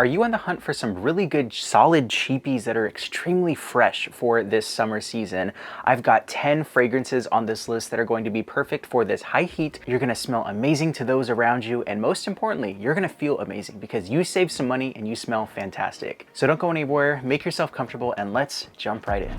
Are you on the hunt for some really good, solid cheapies that are extremely fresh for this summer season? I've got 10 fragrances on this list that are going to be perfect for this high heat. You're gonna smell amazing to those around you, and most importantly, you're gonna feel amazing because you save some money and you smell fantastic. So don't go anywhere, make yourself comfortable, and let's jump right in.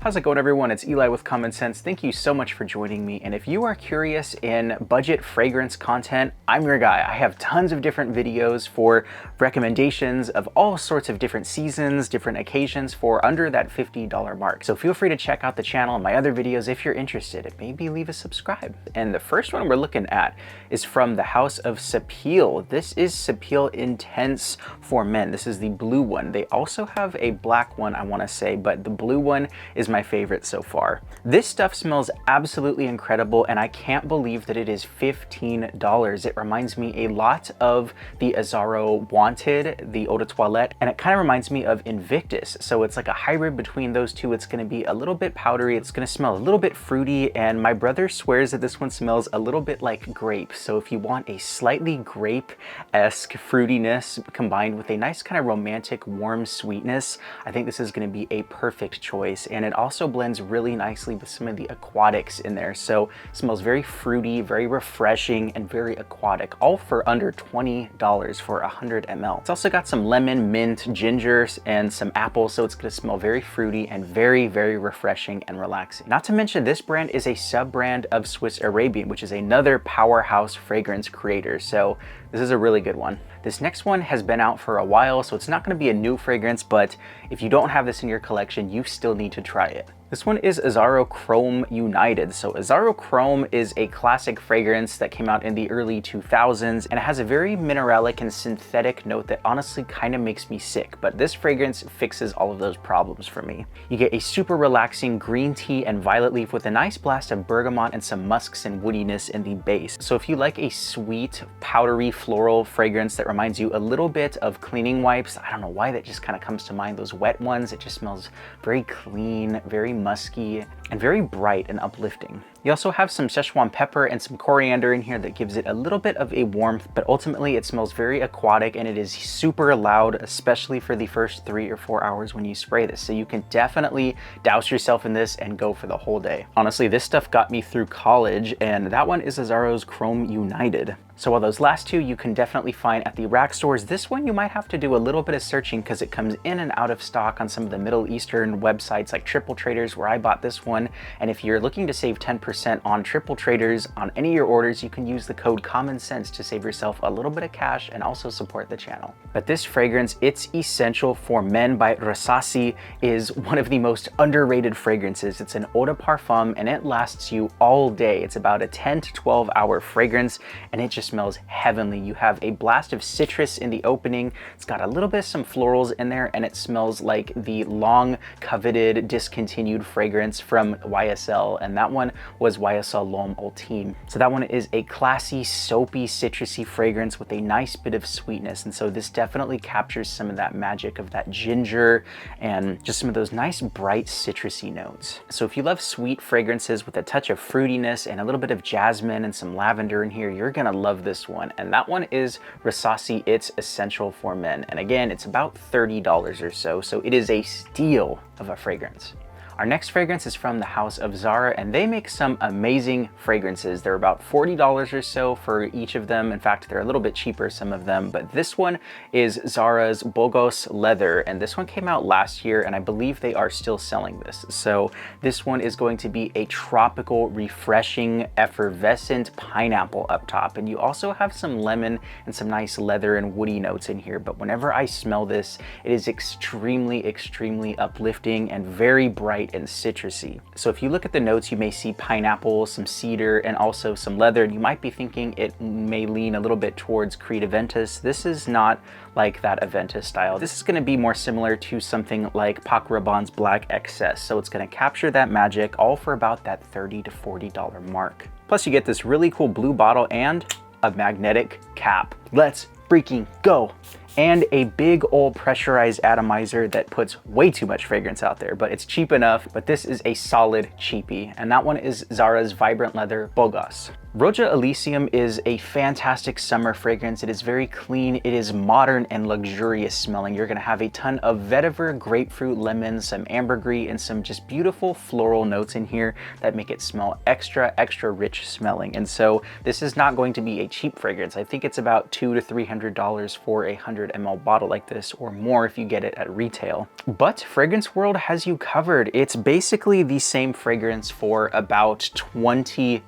How's it going, everyone? It's Eli with Common Sense. Thank you so much for joining me. And if you are curious in budget fragrance content, I'm your guy. I have tons of different videos for recommendations of all sorts of different seasons, different occasions for under that $50 mark. So feel free to check out the channel and my other videos if you're interested, and maybe leave a subscribe. And the first one we're looking at is from the house of Sapil. This is Sapil Intense for men. This is the blue one. They also have a black one, I want to say, but the blue one is my favorite so far. This stuff smells absolutely incredible, and I can't believe that it is $15. It reminds me a lot of the Azzaro Wanted, the Eau de Toilette, and it kind of reminds me of Invictus. So it's like a hybrid between those two. It's going to be a little bit powdery, it's going to smell a little bit fruity, and my brother swears that this one smells a little bit like grape. So if you want a slightly grape-esque fruitiness combined with a nice kind of romantic warm sweetness, I think this is going to be a perfect choice. And it also blends really nicely with some of the aquatics in there. So it smells very fruity, very refreshing, and very aquatic, all for under $20 for 100 ml. It's also got some lemon, mint, ginger, and some apple, so it's gonna smell very fruity and very, very refreshing and relaxing. Not to mention, this brand is a sub-brand of Swiss Arabian, which is another powerhouse fragrance creator. So this is a really good one. This next one has been out for a while, so it's not going to be a new fragrance, but if you don't have this in your collection, you still need to try it. This one is Azzaro Chrome United. So Azzaro Chrome is a classic fragrance that came out in the early 2000s, and it has a very mineralic and synthetic note that honestly kind of makes me sick, but this fragrance fixes all of those problems for me. You get a super relaxing green tea and violet leaf with a nice blast of bergamot and some musks and woodiness in the base. So if you like a sweet, powdery, floral fragrance that reminds you a little bit of cleaning wipes, I don't know why that just kind of comes to mind, those wet ones, it just smells very clean, very musky, and very bright and uplifting. You also have some Szechuan pepper and some coriander in here that gives it a little bit of a warmth, but ultimately it smells very aquatic, and it is super loud, especially for the first 3 or 4 hours when you spray this. So you can definitely douse yourself in this and go for the whole day. Honestly, this stuff got me through college, and that one is Azzaro's Chrome United. So while those last two you can definitely find at the rack stores, this one you might have to do a little bit of searching because it comes in and out of stock on some of the Middle Eastern websites like Triple Traders, where I bought this one. And if you're looking to save 10% on Triple Traders on any of your orders, you can use the code COMMONSENSE to save yourself a little bit of cash and also support the channel. But this fragrance, It's Essential for Men by Rasasi, is one of the most underrated fragrances. It's an eau de parfum, and it lasts you all day. It's about a 10 to 12 hour fragrance, and it just smells heavenly. You have a blast of citrus in the opening. It's got a little bit of some florals in there, and it smells like the long coveted discontinued fragrance from YSL, and that one was YSL Ultime. So that one is a classy, soapy, citrusy fragrance with a nice bit of sweetness, and so this definitely captures some of that magic of that ginger and just some of those nice bright citrusy notes. So if you love sweet fragrances with a touch of fruitiness and a little bit of jasmine and some lavender in here, you're gonna love this one. And that one is Rasasi It's Essential for Men, and again, it's about $30 or so, so it is a steal of a fragrance. Our next fragrance is from the house of Zara, and they make some amazing fragrances. They're about $40 or so for each of them. In fact, they're a little bit cheaper, some of them, but this one is Zara's Bogoss Leather, and this one came out last year, and I believe they are still selling this. So this one is going to be a tropical, refreshing, effervescent pineapple up top, and you also have some lemon and some nice leather and woody notes in here, but whenever I smell this, it is extremely, extremely uplifting and very bright and citrusy. So if you look at the notes, you may see pineapple, some cedar, and also some leather, and you might be thinking it may lean a little bit towards Creed Aventus. This is not like that Aventus style. This is going to be more similar to something like Paco Rabanne's Black Excess. So it's going to capture that magic, all for about that $30 to $40 mark. Plus you get this really cool blue bottle and a magnetic cap. Let's freaking go. and a big old pressurized atomizer that puts way too much fragrance out there, but it's cheap enough. But this is a solid cheapie, and that one is Zara's Vibrant Leather Bogoss. Roja Elysium is a fantastic summer fragrance. It is very clean, it is modern and luxurious smelling. You're gonna have a ton of vetiver, grapefruit, lemon, some ambergris, and some just beautiful floral notes in here that make it smell extra rich smelling. And so this is not going to be a cheap fragrance. I think it's about $200 to $300 for a 100 ml bottle like this, or more if you get it at retail. But Fragrance World has you covered. It's basically the same fragrance for about $20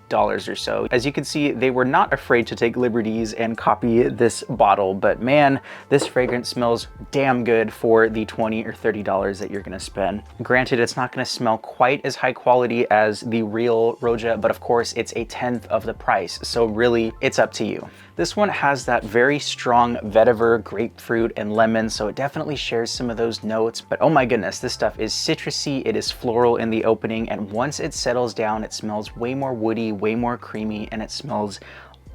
or so. As you can see, they were not afraid to take liberties and copy this bottle, but man, this fragrance smells damn good for the $20 or $30 that you're gonna spend. Granted, it's not gonna smell quite as high quality as the real Roja, but of course it's a 1/10 of the price, so really it's up to you. This one has that very strong vetiver, grapefruit, and lemon, so it definitely shares some of those notes, but oh my goodness, this stuff is citrusy, it is floral in the opening, and once it settles down, it smells way more woody, way more creamy, and it smells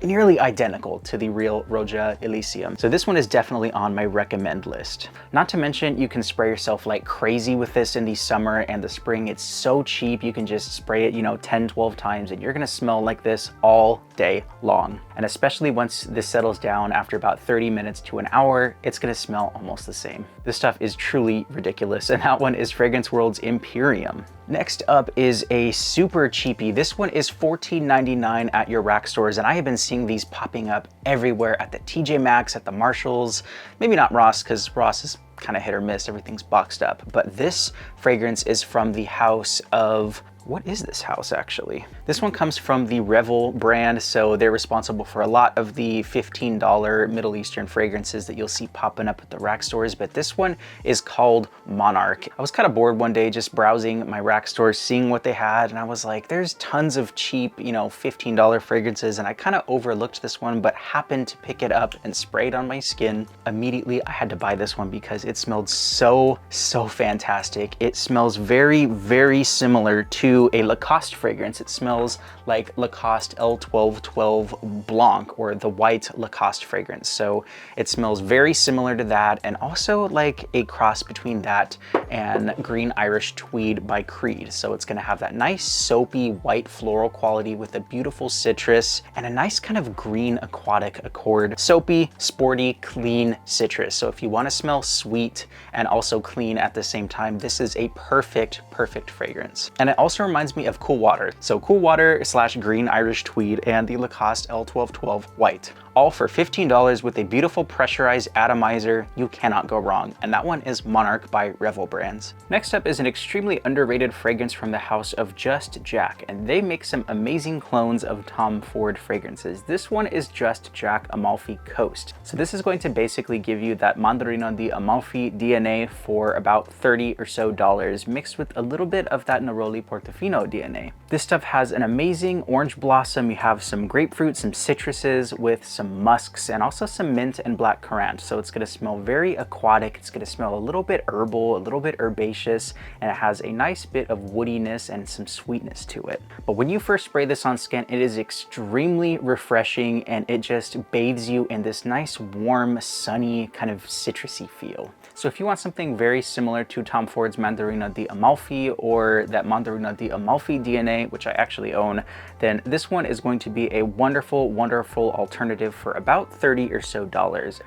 nearly identical to the real Roja Elysium. So this one is definitely on my recommend list. Not to mention, you can spray yourself like crazy with this in the summer and the spring. It's so cheap. You can just spray it, you know, 10, 12 times and you're gonna smell like this all day long. And especially once this settles down after about 30 minutes to an hour, it's gonna smell almost the same. This stuff is truly ridiculous. And that one is Fragrance World's Imperium. Next up is a super cheapie. This one is $14.99 at your rack stores, and I have been seeing these popping up everywhere at the TJ Maxx, at the Marshalls, maybe not Ross, because Ross is kind of hit or miss, everything's boxed up. But this fragrance is from the house of, what is this house actually? This one comes from the RVL brand, so they're responsible for a lot of the $15 Middle Eastern fragrances that you'll see popping up at the rack stores, but this one is called Monarch. I was kind of bored one day just browsing my rack stores, seeing what they had, and I was like, there's tons of cheap, you know, $15 fragrances, and I kind of overlooked this one, but happened to pick it up and spray it on my skin. Immediately, I had to buy this one because it smelled so fantastic. It smells very similar to a Lacoste fragrance. It smells like Lacoste L1212 Blanc, or the white Lacoste fragrance. So it smells very similar to that, and also like a cross between that and Green Irish Tweed by Creed. So it's gonna have that nice soapy white floral quality with a beautiful citrus and a nice kind of green aquatic accord. Soapy, sporty, clean citrus. So if you wanna smell sweet and also clean at the same time, this is a perfect fragrance. And it also reminds me of Cool Water. So Cool Water / Green Irish Tweed and the Lacoste L1212 White. All for $15 with a beautiful pressurized atomizer. You cannot go wrong. And that one is Monarch by RVL Brands. Next up is an extremely underrated fragrance from the house of Just Jack, and they make some amazing clones of Tom Ford fragrances. This one is Just Jack Amalfi Coast. So this is going to basically give you that Mandarino di Amalfi DNA for about $30 or so, mixed with a little bit of that Neroli Portofino DNA. This stuff has an amazing orange blossom. You have some grapefruit, some citruses with some musks, and also some mint and black currant. So it's gonna smell very aquatic. It's gonna smell a little bit herbal, a little bit herbaceous, and it has a nice bit of woodiness and some sweetness to it. But when you first spray this on skin, it is extremely refreshing, and it just bathes you in this nice, warm, sunny, kind of citrusy feel. So if you want something very similar to Tom Ford's Mandarino di Amalfi, or that Mandarino di Amalfi DNA, which I actually own, then this one is going to be a wonderful alternative for about $30 or so.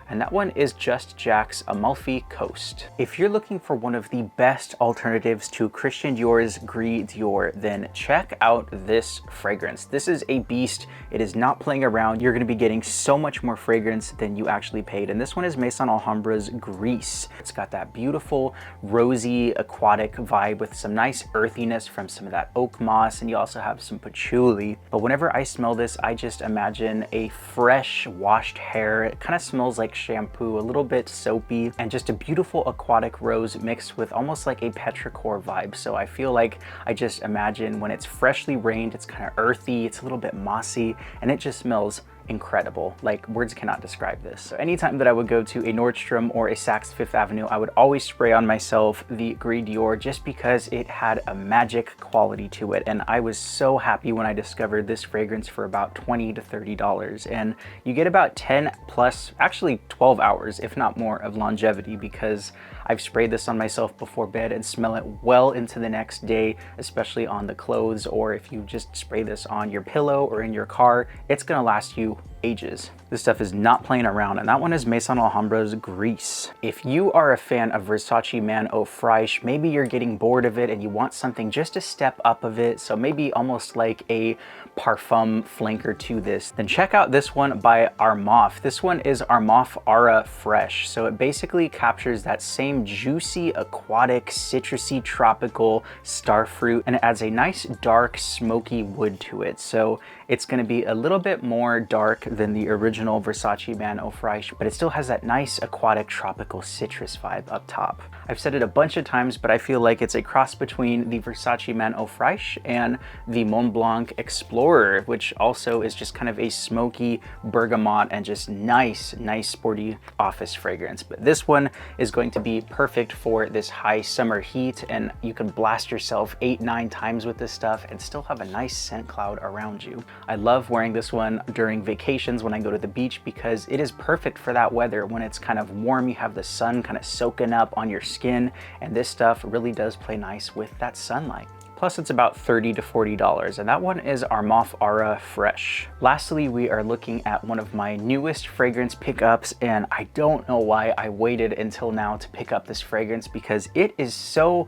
And that one is Just Jack's Amalfi Coast. If you're looking for one of the best alternatives to Christian Dior's Gris Dior, then check out this fragrance. This is a beast. It is not playing around. You're gonna be getting so much more fragrance than you actually paid. And this one is Maison Alhambra's Grise. It's got that beautiful, rosy, aquatic vibe with some nice earthiness from some of that oak moss, and you also have some patchouli. But whenever I smell this, I just imagine a fresh, washed hair. It kind of smells like shampoo, a little bit soapy, and just a beautiful aquatic rose mixed with almost like a petrichor vibe. So I feel like I just imagine when it's freshly rained, it's kind of earthy, it's a little bit mossy, and it just smells incredible. Like, words cannot describe this. So anytime that I would go to a Nordstrom or a Saks Fifth Avenue, I would always spray on myself the Gris Dior just because it had a magic quality to it. And I was so happy when I discovered this fragrance for about $20 to $30. And you get about 10 plus, actually 12 hours, if not more, of longevity, because I've sprayed this on myself before bed and smell it well into the next day, especially on the clothes, or if you just spray this on your pillow or in your car, it's gonna last you ages. This stuff is not playing around, and that one is Maison Alhambra's Grise. If you are a fan of Versace Man Eau Fraiche, maybe you're getting bored of it and you want something just a step up of it, so maybe almost like a parfum flanker to this, then check out this one by Armaf. This one is Armaf Aura Fresh. So it basically captures that same juicy, aquatic, citrusy, tropical starfruit, and it adds a nice dark, smoky wood to it. So it's gonna be a little bit more dark than the original Versace Man Eau Fraiche, but it still has that nice aquatic, tropical citrus vibe up top. I've said it a bunch of times, but I feel like it's a cross between the Versace Man Eau Fraiche and the Mont Blanc Explorer, which also is just kind of a smoky bergamot and just nice sporty office fragrance. But this one is going to be perfect for this high summer heat, and you can blast yourself 8-9 times with this stuff and still have a nice scent cloud around you. I love wearing this one during vacations when I go to the beach because it is perfect for that weather. When it's kind of warm, you have the sun kind of soaking up on your skin, and this stuff really does play nice with that sunlight. Plus it's about $30 to $40, and that one is Armaf Aura Fresh. Lastly, we are looking at one of my newest fragrance pickups, and I don't know why I waited until now to pick up this fragrance because it is so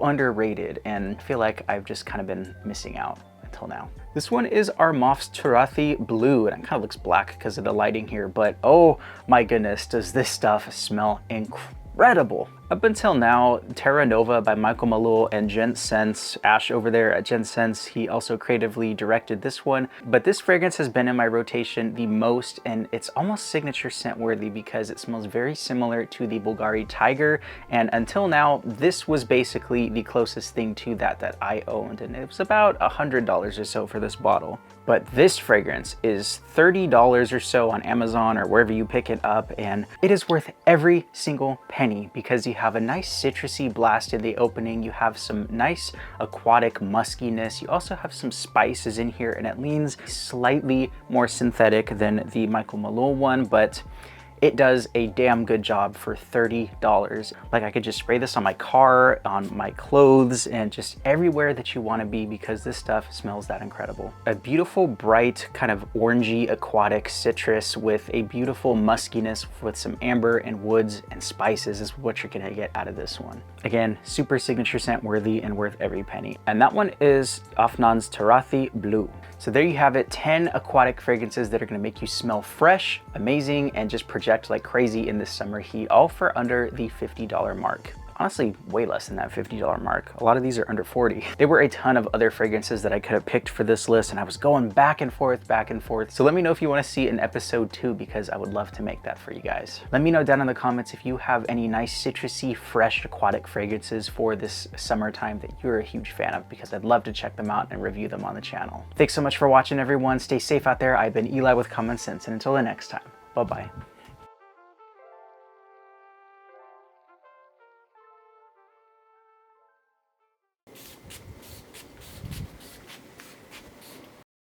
underrated, and I feel like I've just kind of been missing out until now. This one is Armaf's Turathi Blue, and it kind of looks black because of the lighting here, but oh my goodness, does this stuff smell incredible. Up until now, Terra Nova by Michael Malul and Gent Sense, Ash over there at Gent Sense, he also creatively directed this one, but this fragrance has been in my rotation the most, and it's almost signature scent worthy because it smells very similar to the Bulgari Tiger, and until now, this was basically the closest thing to that I owned, and it was about $100 or so for this bottle. But this fragrance is $30 or so on Amazon or wherever you pick it up, and it is worth every single penny because you have a nice citrusy blast in the opening, you have some nice aquatic muskiness, you also have some spices in here, and it leans slightly more synthetic than the Michael Malul one, but it does a damn good job for $30. Like, I could just spray this on my car, on my clothes, and just everywhere that you want to be because this stuff smells that incredible. A beautiful, bright, kind of orangey, aquatic citrus with a beautiful muskiness with some amber and woods and spices is what you're gonna get out of this one. Again, super signature scent worthy and worth every penny. And that one is Afnan's Turathi Blue. So there you have it, 10 aquatic fragrances that are gonna make you smell fresh, amazing, and just project like crazy in this summer heat, all for under the $50 mark. Honestly, way less than that $50 mark. A lot of these are under 40. There were a ton of other fragrances that I could have picked for this list, and I was going back and forth. So let me know if you want to see an episode 2 because I would love to make that for you guys. Let me know down in the comments if you have any nice citrusy, fresh aquatic fragrances for this summertime that you're a huge fan of, because I'd love to check them out and review them on the channel. Thanks so much for watching, everyone. Stay safe out there. I've been Eli with Common Sense, and until the next time, bye-bye.